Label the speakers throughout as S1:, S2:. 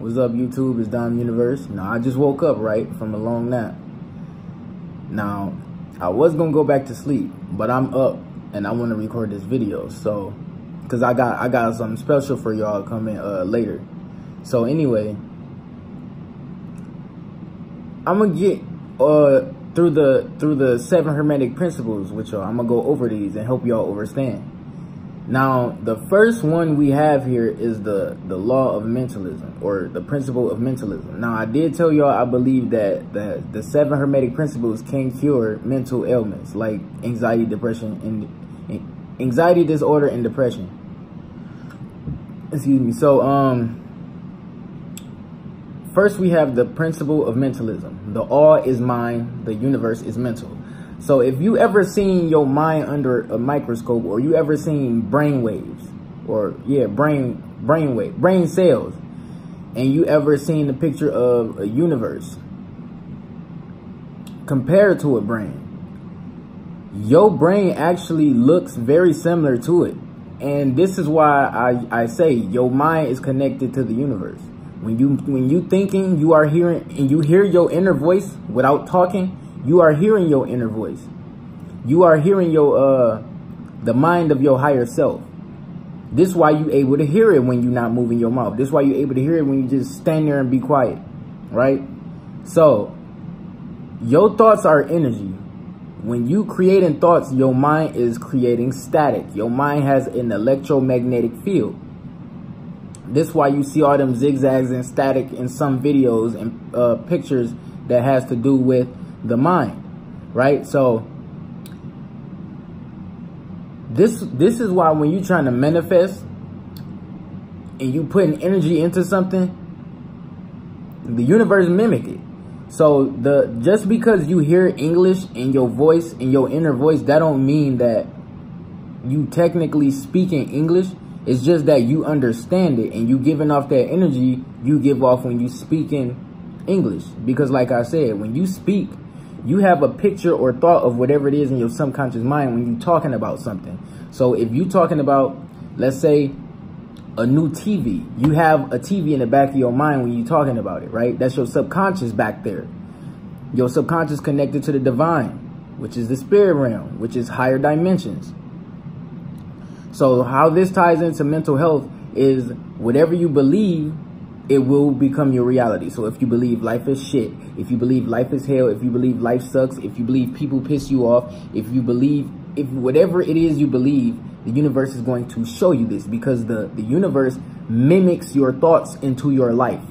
S1: What's up, YouTube? It's Dom Universe. Now, I just woke up, right, from a long nap. Now, I was gonna go back to sleep, but I'm up and I want to record this video. So, cause I got something special for y'all coming later. So anyway, I'm gonna get through the 7 Hermetic principles with y'all. I'm gonna go over these and help y'all understand. Now, the first one we have here is the Law of Mentalism, or the principle of mentalism. Now, I did tell y'all I believe that the 7 Hermetic principles can cure mental ailments like anxiety, depression, and anxiety disorder and depression. Excuse me. So, first we have the principle of mentalism. The all is mind, the universe is mental. So if you ever seen your mind under a microscope, or you ever seen brain waves, or brain cells, and you ever seen the picture of a universe compared to a brain, your brain actually looks very similar to it. And this is why I say your mind is connected to the universe. When you thinking, you are hearing, and you hear your inner voice without talking. You are hearing your inner voice. You are hearing your the mind of your higher self. This is why you able to hear it when you're not moving your mouth. This is why you're able to hear it when you just stand there and be quiet, right? So your thoughts are energy. When you creating thoughts, your mind is creating static. Your mind has an electromagnetic field. This is why you see all them zigzags and static in some videos and pictures that has to do with the mind, right? So this is why when you're trying to manifest and you putting energy into something, the universe mimic it. So just because you hear English in your voice, in your inner voice, that don't mean that you technically speaking English. It's just that you understand it, and you giving off that energy you give off when you speak in English. Because like I said, when you speak, you have a picture or thought of whatever it is in your subconscious mind when you're talking about something. So if you're talking about, let's say, a new TV, you have a TV in the back of your mind when you're talking about it, right? That's your subconscious back there. Your subconscious connected to the divine, which is the spirit realm, which is higher dimensions. So how this ties into mental health is whatever you believe, it will become your reality. So if you believe life is shit, if you believe life is hell, if you believe life sucks, if you believe people piss you off, if whatever it is you believe, the universe is going to show you this, because the universe mimics your thoughts into your life.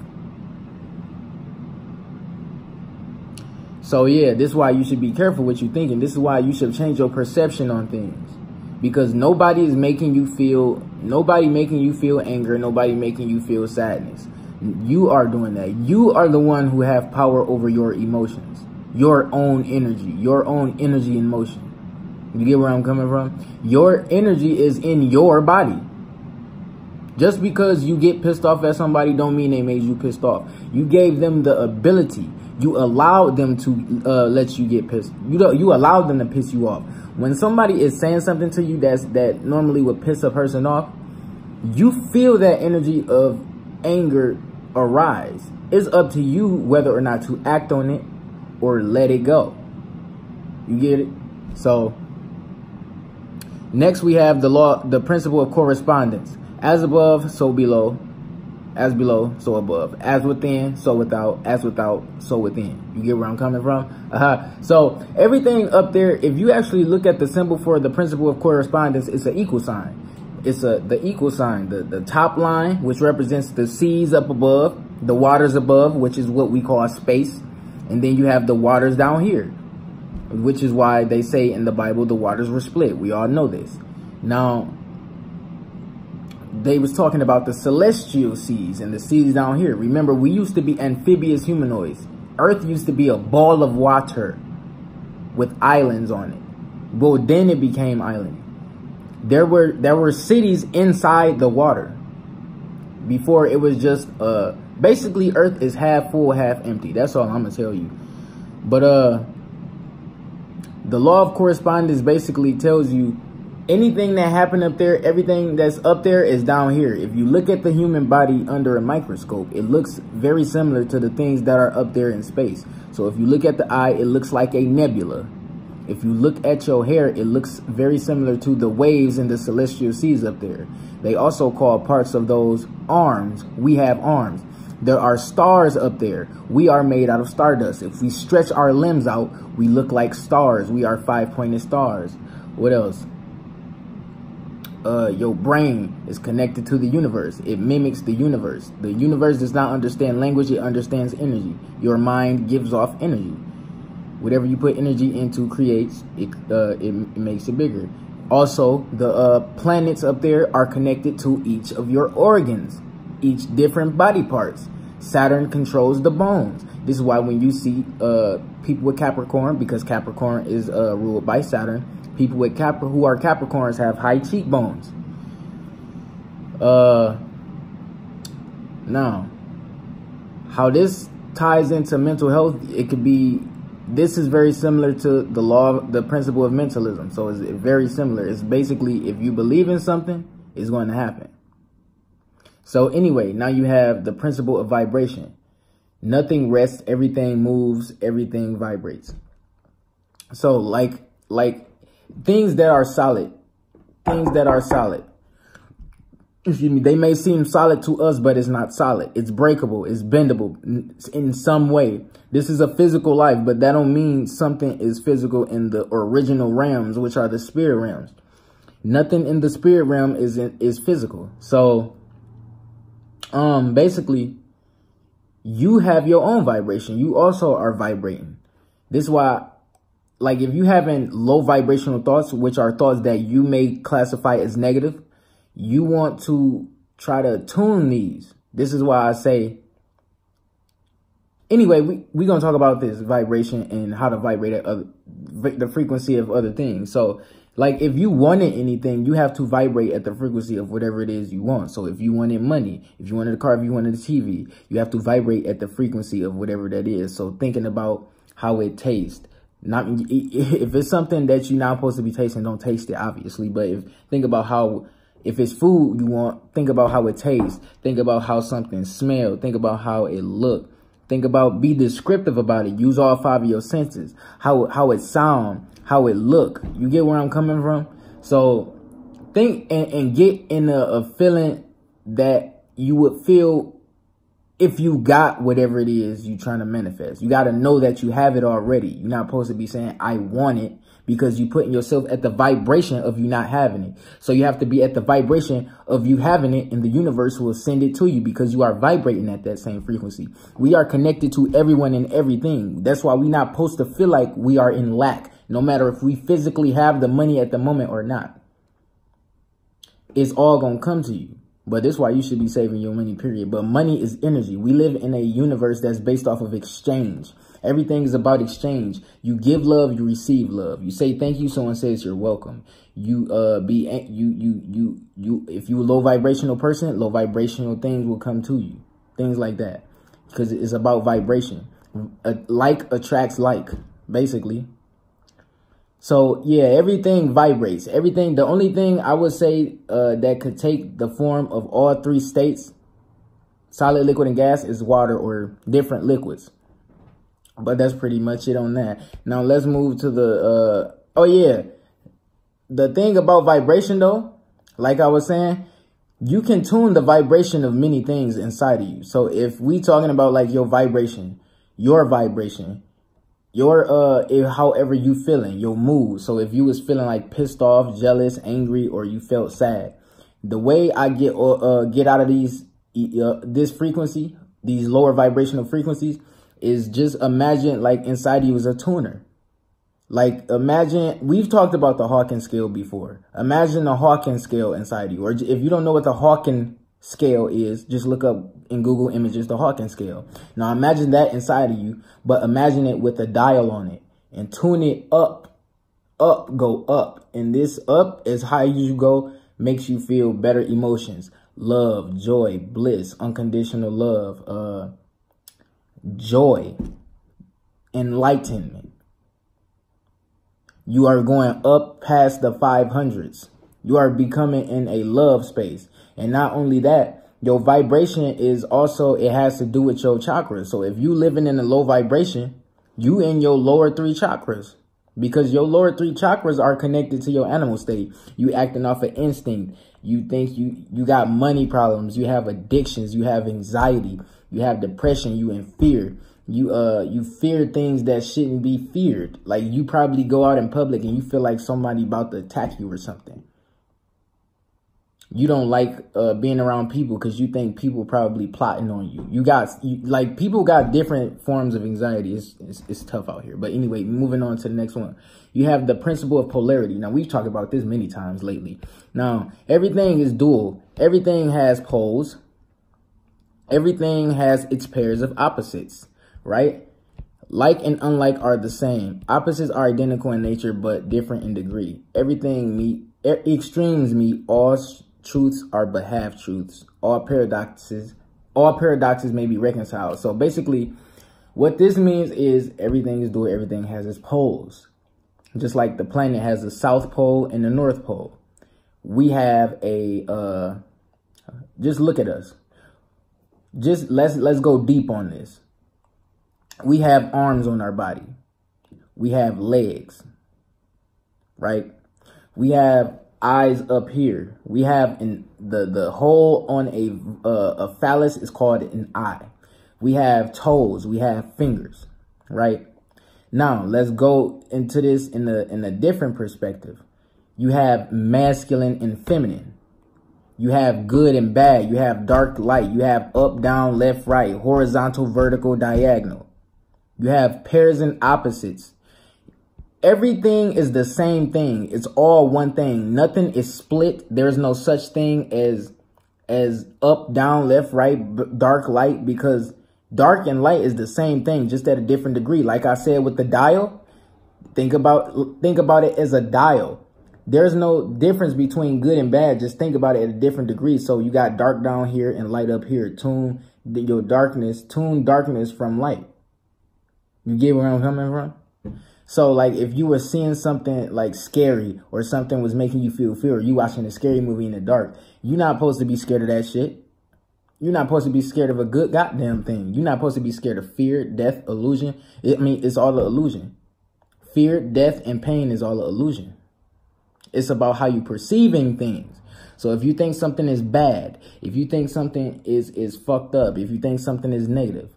S1: So yeah, this is why you should be careful what you're thinking. This is why you should change your perception on things. Because nobody making you feel anger, nobody making you feel sadness. You are doing that. You are the one who have power over your emotions, your own energy and motion. You get where I'm coming from? Your energy is in your body. Just because you get pissed off at somebody don't mean they made you pissed off. You gave them the ability. You allowed them to let you get pissed. You allowed them to piss you off. When somebody is saying something to you that normally would piss a person off, you feel that energy of anger arise. It's up to you whether or not to act on it or let it go. You get it? So next we have the principle of correspondence. As above, so below. As below, so above. As within, so without. As without, so within. You get where I'm coming from? So everything up there, if you actually look at the symbol for the principle of correspondence, it's an equal sign. It's the equal sign. The top line, which represents the seas up above, the waters above, which is what we call space. And then you have the waters down here, which is why they say in the Bible the waters were split. We all know this. Now, they was talking about the celestial seas and the seas down here. Remember, we used to be amphibious humanoids. Earth used to be a ball of water with islands on it. Well, then it became island. There were cities inside the water. Before it was just basically Earth is half full, half empty. That's all I'm gonna tell you. But the law of correspondence basically tells you anything that happened up there, everything that's up there is down here. If you look at the human body under a microscope, it looks very similar to the things that are up there in space. So if you look at the eye, it looks like a nebula. If you look at your hair, it looks very similar to the waves in the celestial seas up there. They also call parts of those arms. We have arms. There are stars up there. We are made out of stardust. If we stretch our limbs out, we look like stars. We are 5-pointed stars. What else? Your brain is connected to the universe. It mimics the universe. The universe does not understand language. It understands energy. Your mind gives off energy. Whatever you put energy into creates, it makes it bigger. Also, the planets up there are connected to each of your organs, each different body parts. Saturn controls the bones. This is why when you see people with Capricorn, because Capricorn is ruled by Saturn, people with who are Capricorns have high cheekbones. Now, how this ties into mental health, it could be, this is very similar to the principle of mentalism. So it's very similar. It's basically, if you believe in something, it's going to happen. So anyway, now you have the principle of vibration. Nothing rests, everything moves, everything vibrates. So like things that are solid, excuse me, they may seem solid to us, but it's not solid. It's breakable, it's bendable in some way. This is a physical life, but that don't mean something is physical in the original realms, which are the spirit realms. Nothing in the spirit realm is physical. So basically, you have your own vibration. You also are vibrating. This is why, like, if you having low vibrational thoughts, which are thoughts that you may classify as negative, you want to try to tune these. This is why I say, anyway, we're going to talk about this vibration and how to vibrate at the frequency of other things. So, like, if you wanted anything, you have to vibrate at the frequency of whatever it is you want. So if you wanted money, if you wanted a car, if you wanted a TV, you have to vibrate at the frequency of whatever that is. So thinking about how it tastes. Not if it's something that you're not supposed to be tasting, don't taste it, obviously. But think about how, if it's food you want, think about how it tastes. Think about how something smells. Think about how it look. Think about, be descriptive about it. Use all 5 of your senses. How it sound, how it look. You get where I'm coming from? So think and get in a feeling that you would feel if you got whatever it is you're trying to manifest. You got to know that you have it already. You're not supposed to be saying, I want it, because you're putting yourself at the vibration of you not having it. So you have to be at the vibration of you having it, and the universe will send it to you because you are vibrating at that same frequency. We are connected to everyone and everything. That's why we're not supposed to feel like we are in lack, no matter if we physically have the money at the moment or not. It's all going to come to you. But this is why you should be saving your money, period. But money is energy. We live in a universe that's based off of exchange. Everything is about exchange. You give love, you receive love. You say thank you, someone says you're welcome. If you a low vibrational person, low vibrational things will come to you. Things like that. Because it's about vibration. Like attracts like, basically. So, yeah, everything vibrates. Everything, the only thing I would say that could take the form of all 3 states, solid, liquid, and gas, is water or different liquids. But that's pretty much it on that. Now, let's move to the, oh, yeah. The thing about vibration, though, like I was saying, you can tune the vibration of many things inside of you. So, if we talking about, like, your vibration, however you feeling, your mood. So if you was feeling like pissed off, jealous, angry, or you felt sad, the way I get out of this frequency, these lower vibrational frequencies, is just imagine like inside you is a tuner. Like imagine, we've talked about the Hawking scale before. Imagine the Hawking scale inside you. Or if you don't know what the Hawking scale is, just look up in Google Images the Hawking scale. Now imagine that inside of you, but imagine it with a dial on it and tune it up, go up. And this up, as high as you go, makes you feel better emotions, love, joy, bliss, unconditional love, joy, enlightenment. You are going up past the 500s. You are becoming in a love space. And not only that, your vibration is also, it has to do with your chakras. So if you living in a low vibration, you in your lower 3 chakras, because your lower 3 chakras are connected to your animal state. You acting off of instinct. You think you got money problems. You have addictions. You have anxiety. You have depression. You in fear. You fear things that shouldn't be feared. Like you probably go out in public and you feel like somebody about to attack you or something. You don't like being around people because you think people probably plotting on you. Like people got different forms of anxiety. It's tough out here. But anyway, moving on to the next one. You have the principle of polarity. Now, we've talked about this many times lately. Now, everything is dual. Everything has poles. Everything has its pairs of opposites, right? Like and unlike are the same. Opposites are identical in nature, but different in degree. Extremes meet. All truths are but half truths. All paradoxes may be reconciled. So basically, what this means is everything is dual. Everything has its poles. Just like the planet has the South Pole and the North Pole. We have a, just look at us. Just let's go deep on this. We have arms on our body. We have legs, right? We have eyes up here. We have the hole on a phallus is called an eye. We have toes. We have fingers, right? Now, let's go into this in a different perspective. You have masculine and feminine. You have good and bad. You have dark, light. You have up, down, left, right, horizontal, vertical, diagonal. You have pairs and opposites. Everything is the same thing. It's all one thing. Nothing is split. There's no such thing as up, down, left, right, dark, light, because dark and light is the same thing, just at a different degree. Like I said with the dial, think about it as a dial. There's no difference between good and bad. Just think about it at a different degree. So you got dark down here and light up here. Tune darkness from light. You get where I'm coming from? So like if you were seeing something like scary or something was making you feel fear, or you watching a scary movie in the dark, you're not supposed to be scared of that shit. You're not supposed to be scared of a good goddamn thing. You're not supposed to be scared of fear, death, illusion. It's all an illusion. Fear, death, and pain is all an illusion. It's about how you perceiving things. So if you think something is bad, if you think something is fucked up, if you think something is negative,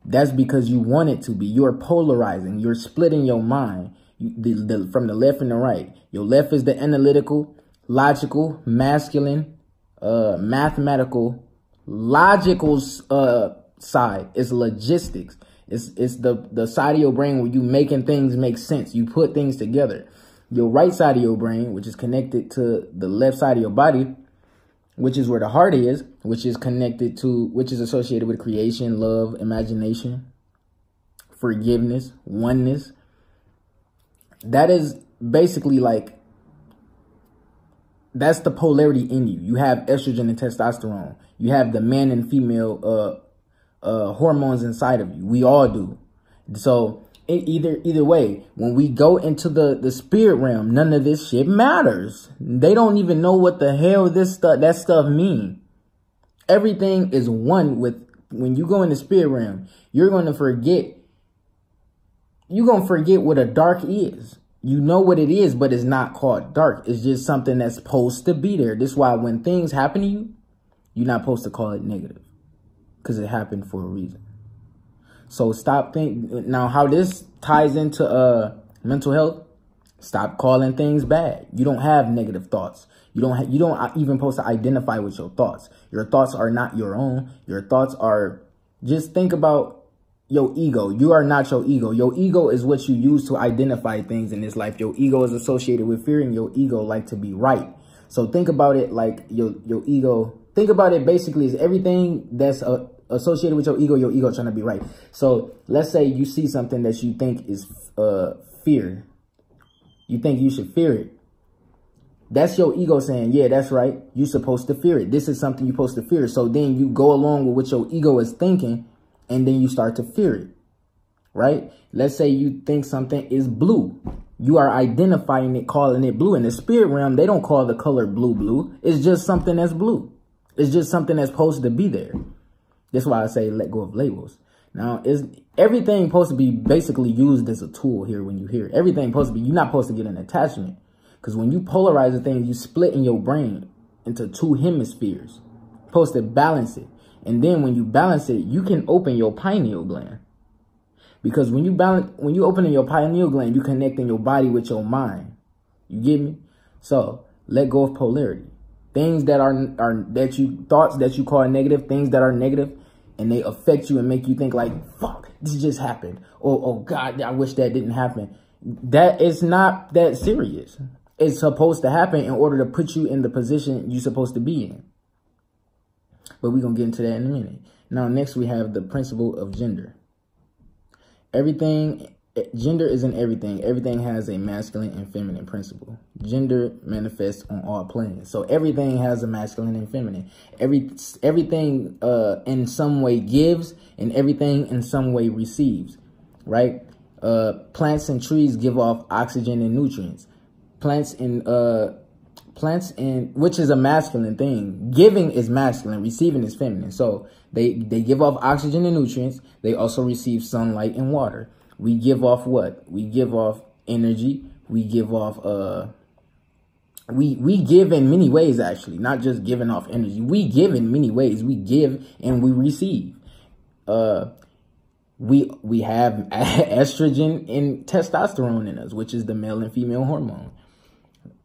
S1: that's because you want it to be. You're polarizing. You're splitting your mind from the left and the right. Your left is the analytical, logical, masculine, mathematical, logical side. It's logistics. It's the side of your brain where you making things make sense. You put things together. Your right side of your brain, which is connected to the left side of your body, which is where the heart is, which is associated with creation, love, imagination, forgiveness, oneness. That is basically like, that's the polarity in you. You have estrogen and testosterone. You have the man and female hormones inside of you. We all do. So either way, when we go into the spirit realm, none of this shit matters. They don't even know what the hell that stuff mean. Everything is one with, when you go in the spirit realm, you're going to forget what a dark is. You know what it is, but it's not called dark. It's just something that's supposed to be there. This is why when things happen to you, you're not supposed to call it negative, because it happened for a reason. So stop thinking. Now, how this ties into mental health, stop calling things bad. You don't have negative thoughts. You don't even supposed to identify with your thoughts. Your thoughts are not your own. Your thoughts are, just think about your ego. You are not your ego. Your ego is what you use to identify things in this life. Your ego is associated with fear, and your ego like to be right. So think about it like your ego. Think about it basically as everything that's associated with your ego trying to be right. So let's say you see something that you think is fear. You think you should fear it. That's your ego saying, yeah, that's right. You're supposed to fear it. This is something you're supposed to fear. So then you go along with what your ego is thinking, and then you start to fear it, right? Let's say you think something is blue. You are identifying it, calling it blue. In the spirit realm, they don't call the color blue. It's just something that's blue. It's just something that's supposed to be there. That's why I say let go of labels. Now, is everything supposed to be basically used as a tool here when you hear it? Everything supposed to be, you're not supposed to get an attachment. Because when you polarize a thing, you split in your brain into two hemispheres. You're supposed to balance it. And then when you balance it, you can open your pineal gland. Because when you open in your pineal gland, you connect in your body with your mind. You get me? So let go of polarity. Things that thoughts that you call negative, things that are negative, and they affect you and make you think like, fuck, this just happened. Or, oh God, I wish that didn't happen. That is not that serious. It's supposed to happen in order to put you in the position you're supposed to be in. But we're going to get into that in a minute. Now, next we have the principle of gender. Gender is in everything. Everything has a masculine and feminine principle. Gender manifests on all planes. So everything has a masculine and feminine. Everything in some way gives, and everything in some way receives, right? Plants and trees give off oxygen and nutrients. Plants and which is a masculine thing. Giving is masculine, receiving is feminine. So they give off oxygen and nutrients. They also receive sunlight and water. We give off what? We give off energy. We give off we give in many ways, actually, not just giving off energy. We give in many ways. We give and we receive. We have estrogen and testosterone in us, which is the male and female hormone.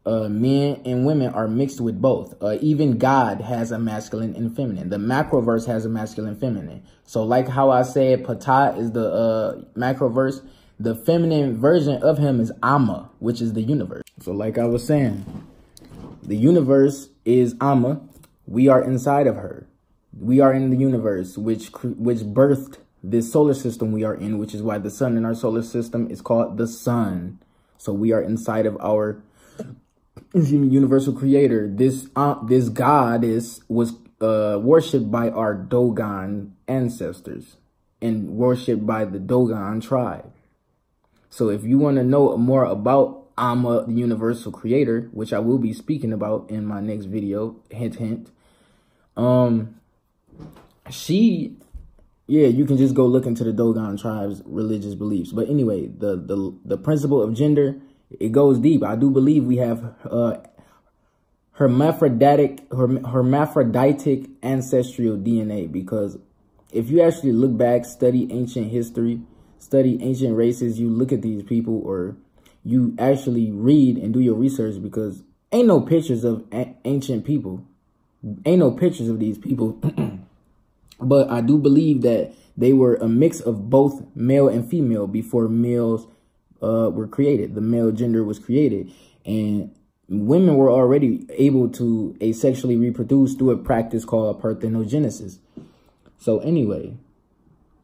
S1: Men and women are mixed with both. Even God has a masculine and feminine. The macroverse has a masculine and feminine. So like how I said, Ptah is the macroverse. The feminine version of him is Amma, which is the universe. So like I was saying, the universe is Amma. We are inside of her. We are in the universe, which birthed this solar system we are in, which is why the sun in our solar system is called the sun. So we are inside of our universal creator. This goddess was worshipped by our Dogon ancestors and worshipped by the Dogon tribe. So if you want to know more about Amma, the universal creator, which I will be speaking about in my next video, hint, hint. You can just go look into the Dogon tribe's religious beliefs. But anyway, the principle of gender, it goes deep. I do believe we have hermaphroditic ancestral DNA, because if you actually look back, study ancient history, study ancient races, you look at these people, or you actually read and do your research, because ain't no pictures of ancient people. Ain't no pictures of these people. But I do believe that they were a mix of both male and female before males were created. The male gender was created, and women were already able to asexually reproduce through a practice called parthenogenesis. So anyway,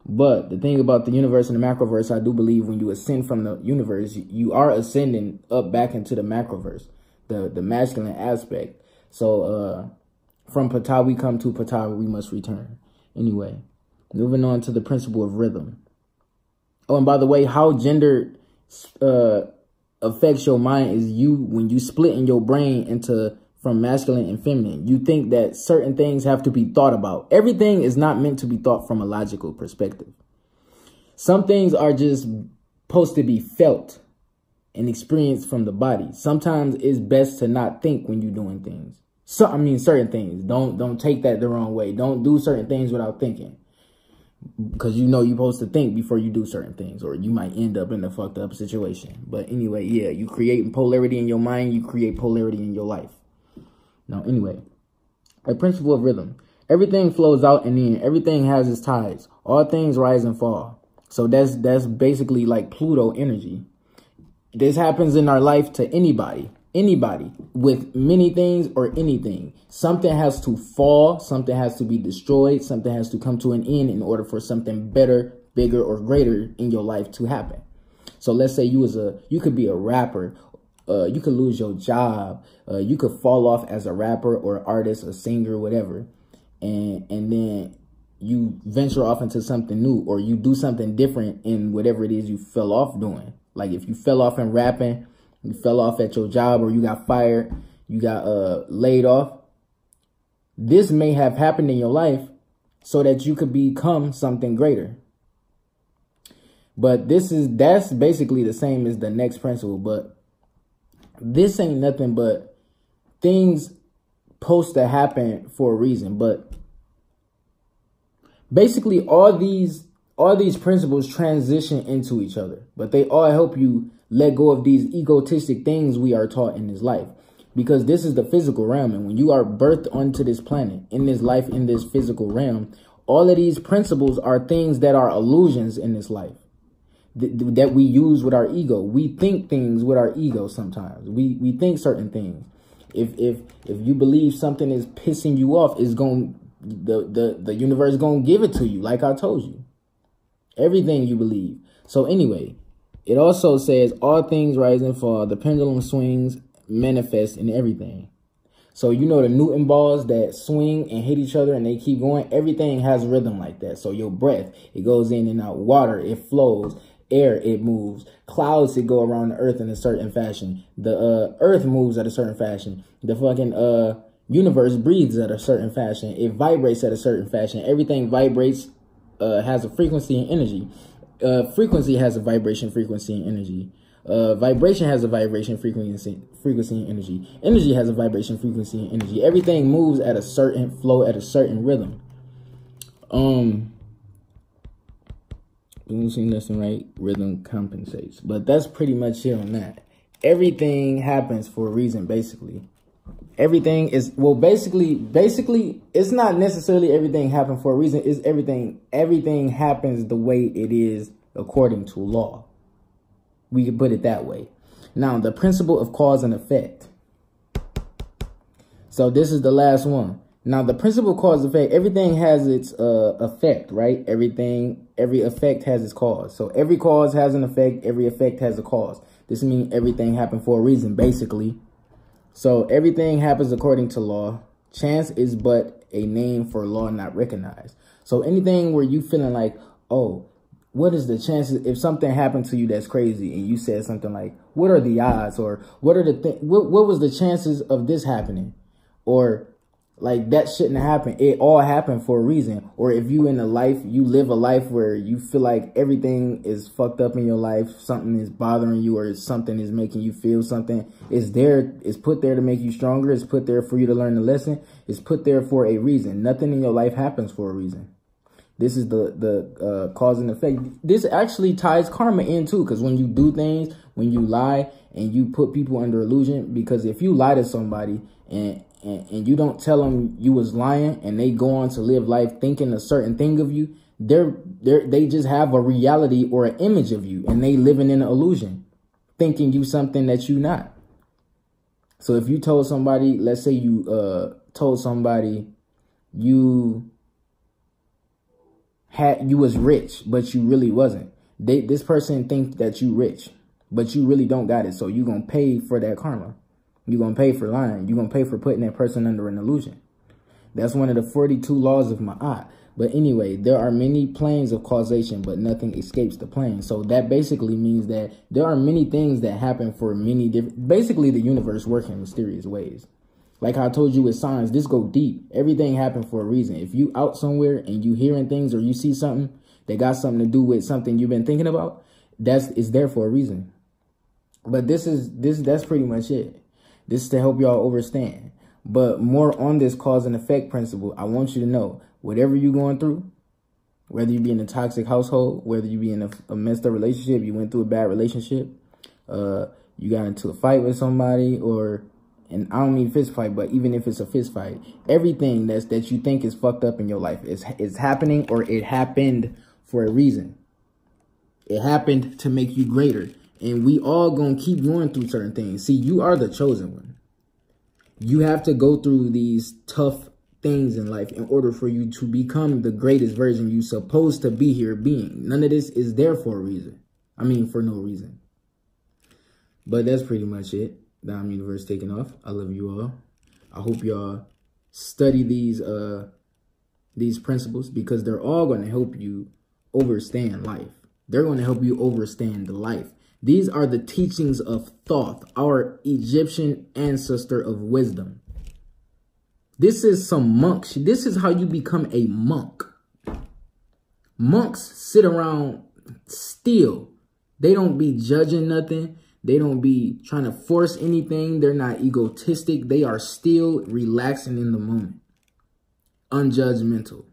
S1: but the thing about the universe and the macroverse, I do believe when you ascend from the universe, you are ascending up back into the macroverse, the masculine aspect. So from Ptah we come, to Ptah we must return. Anyway, moving on to the principle of rhythm. Oh, and by the way, how gender affects your mind is when you split in your brain into from masculine and feminine. You think that certain things have to be thought about. Everything is not meant to be thought from a logical perspective. Some things are just supposed to be felt and experienced from the body. Sometimes it's best to not think when you're doing things. So I mean, certain things. Don't take that the wrong way. Don't do certain things without thinking, because you know you're supposed to think before you do certain things, or you might end up in a fucked up situation. But anyway, yeah, you create polarity in your mind, you create polarity in your life. Now, anyway, a principle of rhythm. Everything flows out and in. Everything has its tides. All things rise and fall. So that's basically like Pluto energy. This happens in our life to anybody with many things or anything. Something has to fall, something has to be destroyed, something has to come to an end in order for something better, bigger, or greater in your life to happen. So let's say you could be a rapper, you could lose your job, you could fall off as a rapper or artist, a singer, whatever, and then you venture off into something new, or you do something different in whatever it is you fell off doing. Like if you fell off in rapping, you fell off at your job, or you got fired, you got laid off. This may have happened in your life so that you could become something greater. But that's basically the same as the next principle. But this ain't nothing but things supposed to happen for a reason. But basically all these principles transition into each other, but they all help you let go of these egotistic things we are taught in this life. Because this is the physical realm, and when you are birthed onto this planet, in this life, in this physical realm, all of these principles are things that are illusions in this life that we use with our ego. We think things with our ego sometimes. We think certain things. If you believe something is pissing you off, the universe is gonna give it to you, like I told you. Everything you believe. So anyway, it also says all things rise and fall, the pendulum swings, manifest in everything. So you know the Newton balls that swing and hit each other and they keep going, everything has rhythm like that. So your breath, it goes in and out. Water, it flows. Air, it moves. Clouds, it go around the earth in a certain fashion. The earth moves at a certain fashion. The fucking universe breathes at a certain fashion. It vibrates at a certain fashion. Everything vibrates, has a frequency and energy. Frequency has a vibration, frequency, and energy. Vibration has a vibration, frequency, and energy. Energy has a vibration, frequency, and energy. Everything moves at a certain flow, at a certain rhythm. Losing left and right, rhythm compensates. But that's pretty much it on that. Everything happens for a reason, basically. Everything is, well, basically, it's not necessarily everything happens for a reason. It's everything happens the way it is according to law. We can put it that way. Now, the principle of cause and effect. So this is the last one. Now, the principle of cause and effect, everything has its effect, right? Every effect has its cause. So every cause has an effect. Every effect has a cause. This means everything happened for a reason, basically. So everything happens according to law. Chance is but a name for law not recognized. So anything where you feeling like, oh, what is the chances if something happened to you that's crazy, and you said something like, what are the odds, or what was the chances of this happening, or like that shouldn't happen. It all happened for a reason. Or if you live a life where you feel like everything is fucked up in your life, something is bothering you, or something is making you feel something, it's put there to make you stronger. It's put there for you to learn the lesson. It's put there for a reason. Nothing in your life happens for a reason. This is the cause and effect. This actually ties karma in too, because when you do things, when you lie and you put people under illusion, because if you lie to somebody and you don't tell them you was lying, and they go on to live life thinking a certain thing of you, they just have a reality or an image of you, and they living in an illusion, thinking you something that you not. So if you told somebody, let's say you told somebody you was rich, but you really wasn't. This person thinks that you rich, but you really don't got it. So you gonna pay for that karma. You're going to pay for lying. You're going to pay for putting that person under an illusion. That's one of the 42 laws of Ma'at. But anyway, there are many planes of causation, but nothing escapes the plane. So that basically means that there are many things that happen for many different... Basically, the universe works in mysterious ways. Like I told you with science, this go deep. Everything happened for a reason. If you out somewhere and you hearing things, or you see something that got something to do with something you've been thinking about, it's there for a reason. But that's pretty much it. This is to help y'all understand. But more on this cause and effect principle, I want you to know, whatever you're going through, whether you be in a toxic household, whether you be in a messed up relationship, you went through a bad relationship, you got into a fight with somebody, and I don't mean fist fight, but even if it's a fist fight, everything that you think is fucked up in your life is happening, or it happened for a reason. It happened to make you greater. And we all gonna keep going through certain things. See, you are the chosen one. You have to go through these tough things in life in order for you to become the greatest version you're supposed to be here being. None of this is there for a reason. I mean, for no reason. But that's pretty much it. The Universe taking off. I love you all. I hope y'all study these principles, because they're all going to help you overstand life. They're going to help you overstand the life. These are the teachings of Thoth, our Egyptian ancestor of wisdom. This is some monks. This is how you become a monk. Monks sit around still. They don't be judging nothing. They don't be trying to force anything. They're not egotistic. They are still relaxing in the moment. Unjudgmental.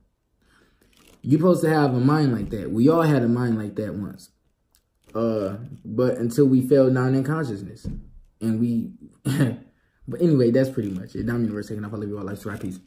S1: You're supposed to have a mind like that. We all had a mind like that once. But until we fell down in consciousness. And we... But anyway, that's pretty much it. Down universe, taking off. I love you all. Life's right. Peace.